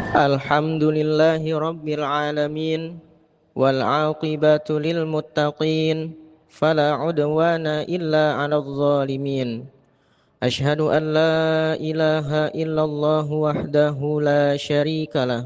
Alhamdulillahi Rabbil Alamin wal aqibatu lil muttaqin fala udwana illa 'alal zalimin. Ashhadu an la ilaha illallah wahdahu la syarikalah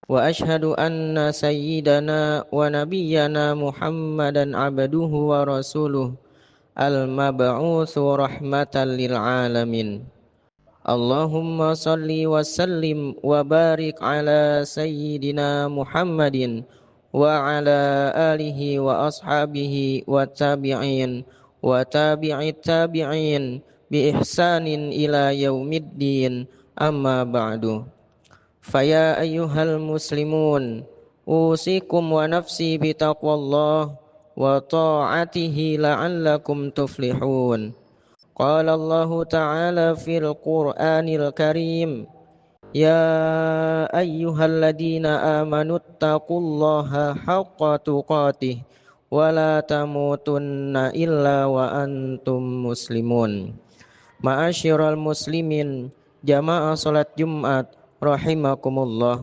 wa ashhadu anna sayyidana wa nabiyyana Muhammadan abduhu wa rasuluh al-mab'utsu rahmatan lil alamin. Allahumma salli wa sallim wa barik ala sayyidina Muhammadin wa ala alihi wa ashabihi wa tabi'in wa tabi'it tabi'in bi ihsanin ila yaumiddin, amma ba'du. Faya ayyuhal muslimun, usikum wa nafsi bi taqwallah wa ta'atihi la'allakum tuflihun. قال الله تعالى في القرآن الكريم: يا أيها الذين آمنوا اتقوا الله حق تقاته ولا تموتن إلا وأنتم مسلمون. Ma'asyiral muslimin, jamaah salat Jumat rahimakumullah.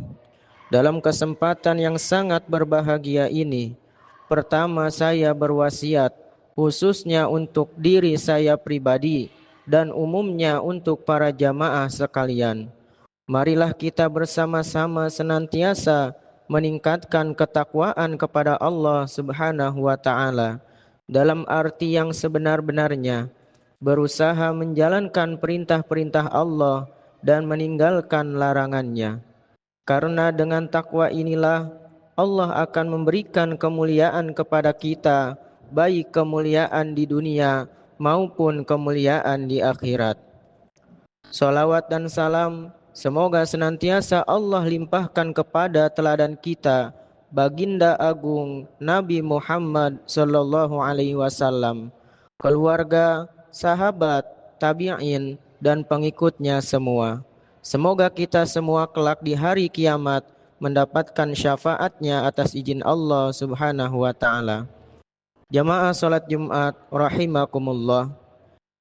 Dalam kesempatan yang sangat berbahagia ini, pertama saya berwasiat khususnya untuk diri saya pribadi dan umumnya untuk para jamaah sekalian. Marilah kita bersama-sama senantiasa meningkatkan ketakwaan kepada Allah Subhanahu wa taala dalam arti yang sebenar-benarnya, berusaha menjalankan perintah-perintah Allah dan meninggalkan larangannya. Karena dengan takwa inilah Allah akan memberikan kemuliaan kepada kita, baik kemuliaan di dunia maupun kemuliaan di akhirat. Salawat dan salam semoga senantiasa Allah limpahkan kepada teladan kita, baginda agung Nabi Muhammad sallallahu alaihi wasallam, keluarga, sahabat, tabi'in dan pengikutnya semua. Semoga kita semua kelak di hari kiamat mendapatkan syafaatnya atas izin Allah Subhanahu wa taala. Jamaah salat Jumat rahimakumullah.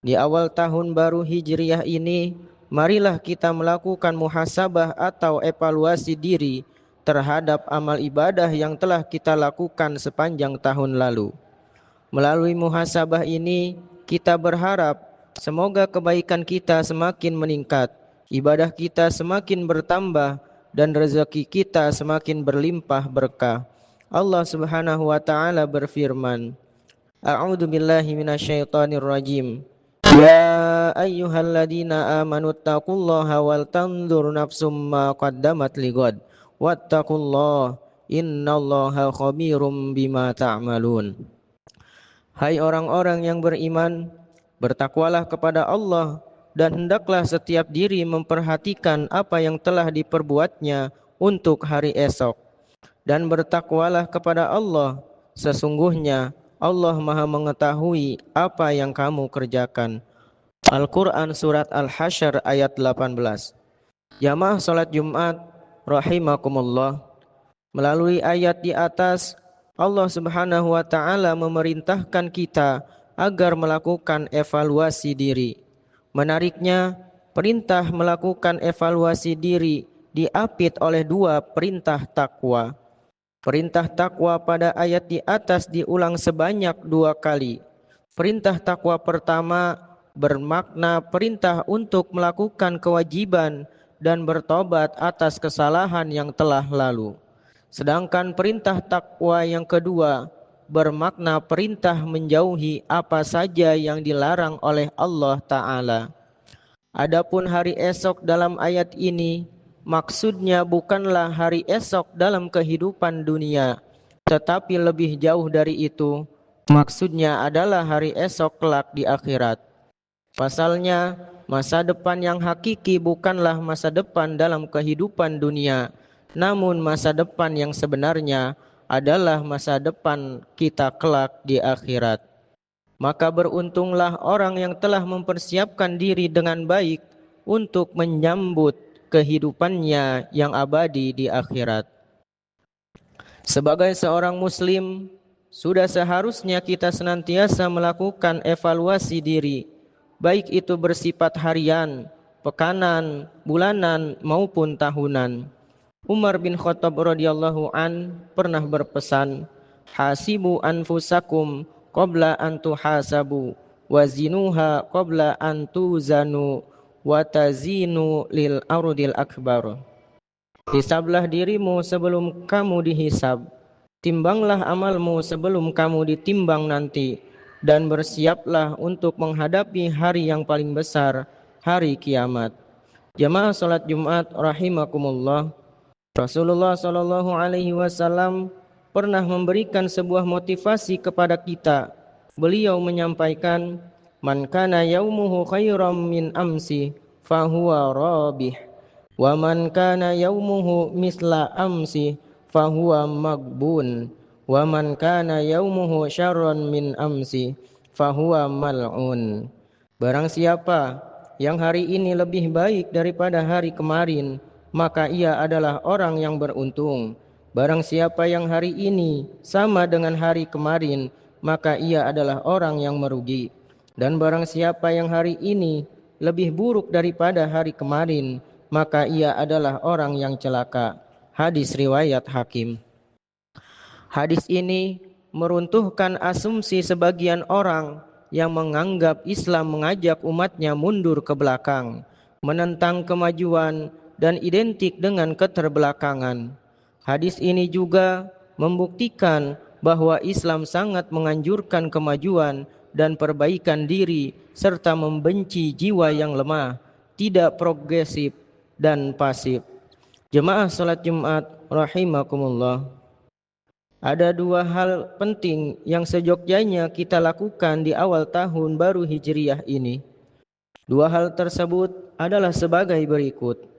Di awal tahun baru Hijriah ini, marilah kita melakukan muhasabah atau evaluasi diri terhadap amal ibadah yang telah kita lakukan sepanjang tahun lalu. Melalui muhasabah ini, kita berharap semoga kebaikan kita semakin meningkat, ibadah kita semakin bertambah, dan rezeki kita semakin berlimpah berkah. Allah Subhanahu wa taala berfirman, A'udzu billahi minasyaitonir rajim. Ya ayyuhalladzina amanu taqullaha wal tanzur nafsum ma qaddamat lighad wattaqullaha innallaha khabirum bima ta'malun. Hai orang-orang yang beriman, bertakwalah kepada Allah dan hendaklah setiap diri memperhatikan apa yang telah diperbuatnya untuk hari esok. Dan bertakwalah kepada Allah, sesungguhnya Allah Maha mengetahui apa yang kamu kerjakan. Al-Quran Surat Al-Hasyr ayat 18. Jamaah salat Jumat rahimakumullah. Melalui ayat di atas, Allah Subhanahu wa taala memerintahkan kita agar melakukan evaluasi diri. Menariknya, perintah melakukan evaluasi diri diapit oleh dua perintah takwa. Perintah takwa pada ayat di atas diulang sebanyak 2 kali. Perintah takwa pertama bermakna perintah untuk melakukan kewajiban dan bertobat atas kesalahan yang telah lalu. Sedangkan perintah takwa yang kedua bermakna perintah menjauhi apa saja yang dilarang oleh Allah Ta'ala. Adapun hari esok dalam ayat ini maksudnya bukanlah hari esok dalam kehidupan dunia, tetapi lebih jauh dari itu, maksudnya adalah hari esok kelak di akhirat. Pasalnya, masa depan yang hakiki bukanlah masa depan dalam kehidupan dunia, namun masa depan yang sebenarnya adalah masa depan kita kelak di akhirat. Maka beruntunglah orang yang telah mempersiapkan diri dengan baik untuk menyambut kehidupannya yang abadi di akhirat. Sebagai seorang muslim, sudah seharusnya kita senantiasa melakukan evaluasi diri, baik itu bersifat harian, pekanan, bulanan maupun tahunan. Umar bin Khattab radhiyallahu an pernah berpesan, "Hasibu anfusakum qabla an tuhasabu, wazinuha qabla an tuzanu, wa tazinu lil ardil akbar." Hisablah dirimu sebelum kamu dihisab, timbanglah amalmu sebelum kamu ditimbang nanti, dan bersiaplah untuk menghadapi hari yang paling besar, hari kiamat. Jamaah salat Jumat rahimakumullah, Rasulullah Shallallahu Alaihi Wasallam pernah memberikan sebuah motivasi kepada kita. Beliau menyampaikan, "Man kana yaumuhu khairam min amsi, fahuwa rabih. Wa man kana yaumuhu misla amsi, fahuwa magbun. Wa man kana yaumuhu syarran min amsi, fahuwa mal'un." Barang siapa yang hari ini lebih baik daripada hari kemarin, maka ia adalah orang yang beruntung. Barang siapa yang hari ini sama dengan hari kemarin, maka ia adalah orang yang merugi. Dan barang siapa yang hari ini lebih buruk daripada hari kemarin, maka ia adalah orang yang celaka. Hadis riwayat Hakim. Hadis ini meruntuhkan asumsi sebagian orang yang menganggap Islam mengajak umatnya mundur ke belakang, menentang kemajuan, dan identik dengan keterbelakangan. Hadis ini juga membuktikan bahwa Islam sangat menganjurkan kemajuan dan perbaikan diri serta membenci jiwa yang lemah, tidak progresif dan pasif. Jemaah salat Jumat rahimakumullah. Ada dua hal penting yang seyogyanya kita lakukan di awal tahun baru Hijriyah ini. Dua hal tersebut adalah sebagai berikut.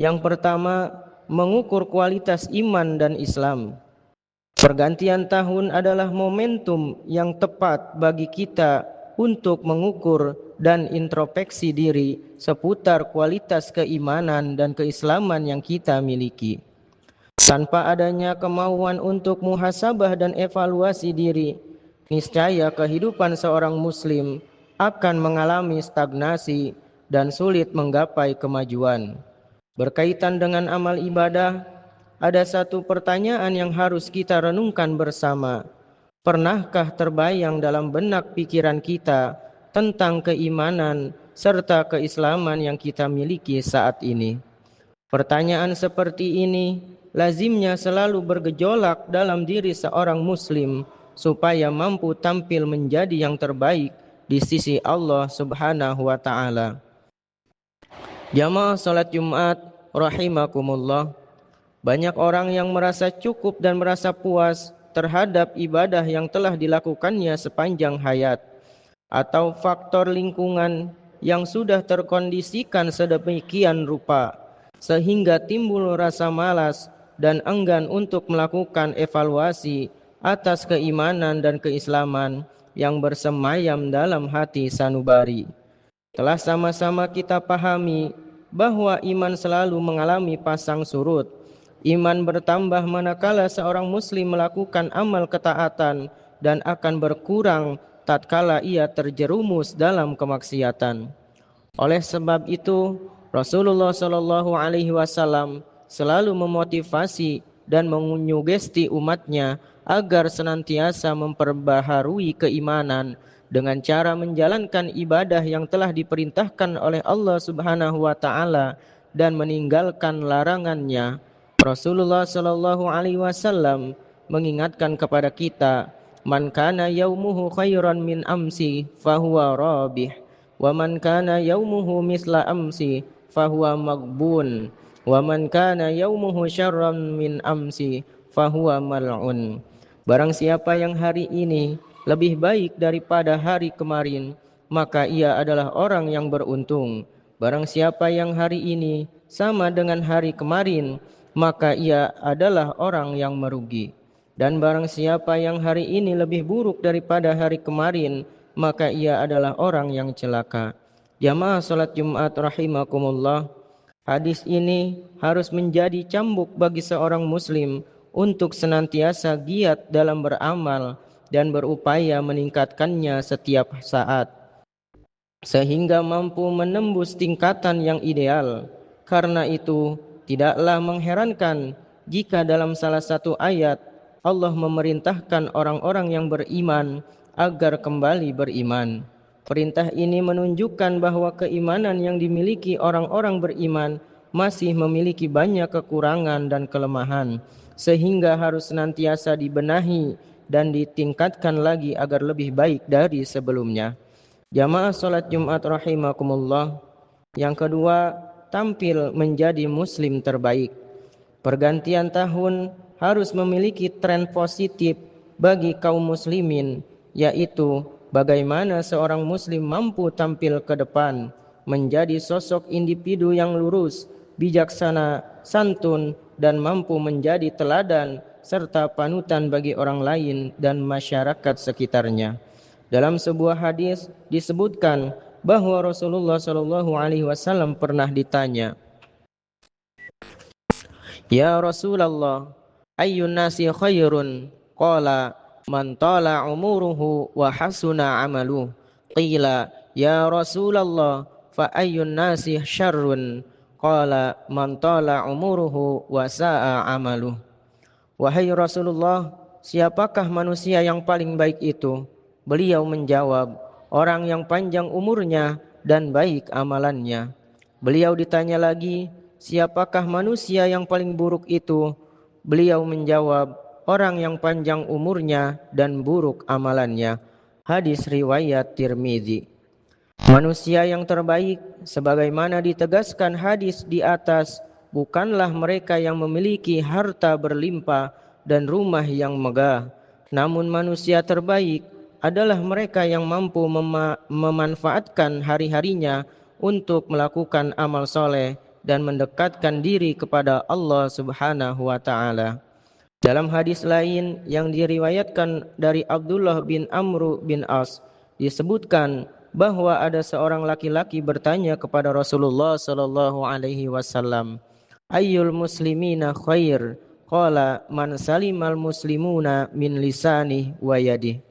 Yang pertama, mengukur kualitas iman dan Islam. Pergantian tahun adalah momentum yang tepat bagi kita untuk mengukur dan introspeksi diri seputar kualitas keimanan dan keislaman yang kita miliki. Tanpa adanya kemauan untuk muhasabah dan evaluasi diri, niscaya kehidupan seorang muslim akan mengalami stagnasi dan sulit menggapai kemajuan. Berkaitan dengan amal ibadah, ada satu pertanyaan yang harus kita renungkan bersama. Pernahkah terbayang dalam benak pikiran kita tentang keimanan serta keislaman yang kita miliki saat ini? Pertanyaan seperti ini lazimnya selalu bergejolak dalam diri seorang muslim supaya mampu tampil menjadi yang terbaik di sisi Allah Subhanahu wa taala. Jamaah salat Jumat rahimakumullah, banyak orang yang merasa cukup dan merasa puas terhadap ibadah yang telah dilakukannya sepanjang hayat, atau faktor lingkungan yang sudah terkondisikan sedemikian rupa sehingga timbul rasa malas dan enggan untuk melakukan evaluasi atas keimanan dan keislaman yang bersemayam dalam hati sanubari. Telah sama-sama kita pahami bahwa iman selalu mengalami pasang surut. Iman bertambah manakala seorang muslim melakukan amal ketaatan dan akan berkurang tatkala ia terjerumus dalam kemaksiatan. Oleh sebab itu, Rasulullah Shallallahu Alaihi Wasallam selalu memotivasi dan menyugesti umatnya agar senantiasa memperbaharui keimanan dengan cara menjalankan ibadah yang telah diperintahkan oleh Allah Subhanahu wa taala dan meninggalkan larangannya. Rasulullah Shallallahu Alaihi Wasallam mengingatkan kepada kita, "Man kana yaumuhu khairan min amsi fahuwa rabih. Wa man kana yaumuhu misla amsi fahuwa maghbun. Wa man kana yaumuhu syarran min amsi fahuwa mal'un." Barang siapa yang hari ini lebih baik daripada hari kemarin, maka ia adalah orang yang beruntung. Barang siapa yang hari ini sama dengan hari kemarin, maka ia adalah orang yang merugi. Dan barang siapa yang hari ini lebih buruk daripada hari kemarin, maka ia adalah orang yang celaka. Jamaah salat Jumat rahimakumullah, hadis ini harus menjadi cambuk bagi seorang muslim untuk senantiasa giat dalam beramal dan berupaya meningkatkannya setiap saat sehingga mampu menembus tingkatan yang ideal. Karena itu, tidaklah mengherankan jika dalam salah satu ayat Allah memerintahkan orang-orang yang beriman agar kembali beriman. Perintah ini menunjukkan bahwa keimanan yang dimiliki orang-orang beriman masih memiliki banyak kekurangan dan kelemahan, sehingga harus senantiasa dibenahi dan ditingkatkan lagi agar lebih baik dari sebelumnya. Jamaah salat Jumat rahimakumullah. Yang kedua, tampil menjadi muslim terbaik. Pergantian tahun harus memiliki tren positif bagi kaum muslimin, yaitu bagaimana seorang muslim mampu tampil ke depan, menjadi sosok individu yang lurus, bijaksana, santun, dan mampu menjadi teladan serta panutan bagi orang lain dan masyarakat sekitarnya. Dalam sebuah hadis disebutkan bahwa Rasulullah Shallallahu Alaihi Wasallam pernah ditanya, "Ya Rasulullah, ayyun nasi khairun?" Qala, "Man tala umuruhu wa hasuna amaluh." Qila, "Ya Rasulullah, fa ayyun nasi syarrun?" Qala, "Man tala umuruhu wa sa'a amaluh." Wahai Rasulullah, siapakah manusia yang paling baik itu? Beliau menjawab, orang yang panjang umurnya dan baik amalannya. Beliau ditanya lagi, siapakah manusia yang paling buruk itu? Beliau menjawab, orang yang panjang umurnya dan buruk amalannya. Hadis riwayat Tirmizi. Manusia yang terbaik, sebagaimana ditegaskan hadis di atas, bukanlah mereka yang memiliki harta berlimpah dan rumah yang megah. Namun manusia terbaik adalah mereka yang mampu memanfaatkan hari-harinya untuk melakukan amal soleh dan mendekatkan diri kepada Allah Subhanahu wa Ta'ala. Dalam hadis lain yang diriwayatkan dari Abdullah bin Amr bin As, disebutkan bahwa ada seorang laki-laki bertanya kepada Rasulullah sallallahu alaihi wasallam, "Ayyul muslimina khair?" Qala, "Man salimal muslimuna min lisanihi wa yadihi."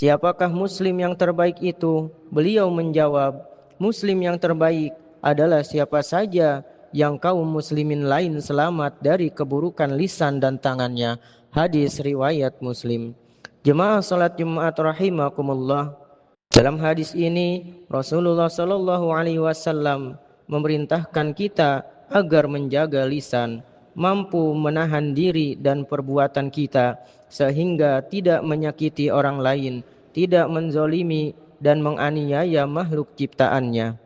Siapakah muslim yang terbaik itu? Beliau menjawab, muslim yang terbaik adalah siapa saja yang kaum muslimin lain selamat dari keburukan lisan dan tangannya. Hadis riwayat Muslim. Jemaah salat Jumat rahimakumullah. Dalam hadis ini Rasulullah sallallahu alaihi wasallam memerintahkan kita agar menjaga lisan, mampu menahan diri dan perbuatan kita sehingga tidak menyakiti orang lain, tidak menzolimi dan menganiaya makhluk ciptaannya.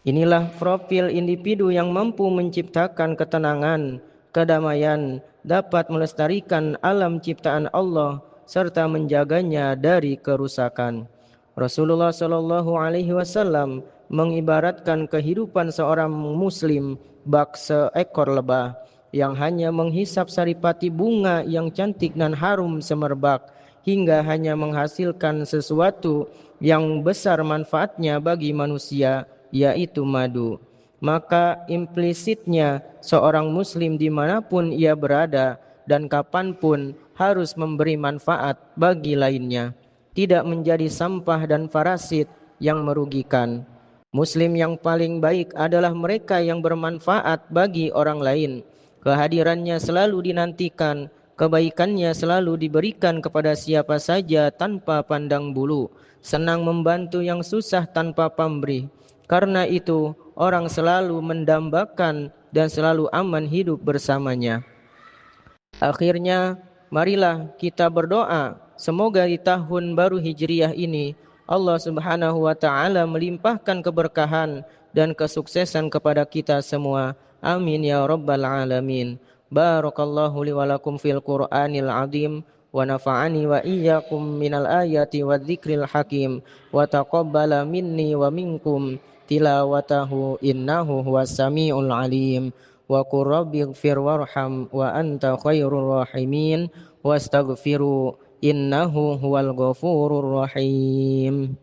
Inilah profil individu yang mampu menciptakan ketenangan, kedamaian, dapat melestarikan alam ciptaan Allah serta menjaganya dari kerusakan. Rasulullah Shallallahu Alaihi Wasallam mengibaratkan kehidupan seorang muslim bak seekor lebah yang hanya menghisap saripati bunga yang cantik dan harum semerbak hingga hanya menghasilkan sesuatu yang besar manfaatnya bagi manusia, yaitu madu. Maka implisitnya seorang muslim dimanapun ia berada dan kapanpun harus memberi manfaat bagi lainnya, tidak menjadi sampah dan parasit yang merugikan. Muslim yang paling baik adalah mereka yang bermanfaat bagi orang lain. Kehadirannya selalu dinantikan, kebaikannya selalu diberikan kepada siapa saja tanpa pandang bulu, senang membantu yang susah tanpa pamrih. Karena itu, orang selalu mendambakan dan selalu aman hidup bersamanya. Akhirnya, marilah kita berdoa semoga di tahun baru Hijriah ini Allah Subhanahu wa taala melimpahkan keberkahan dan kesuksesan kepada kita semua. Amin ya rabbal alamin. Barakallahu li wa lakum fil Qur'anil azim wa nafa'ani wa iyyakum minal ayati wadh-dhikril hakim wa taqabbala minni wa minkum tilawatahu innahu huwas samiul alim. Wa qur rabbighfir warham wa anta khairur rahimin wastaghfiru innahu huwal ghafurur rahim.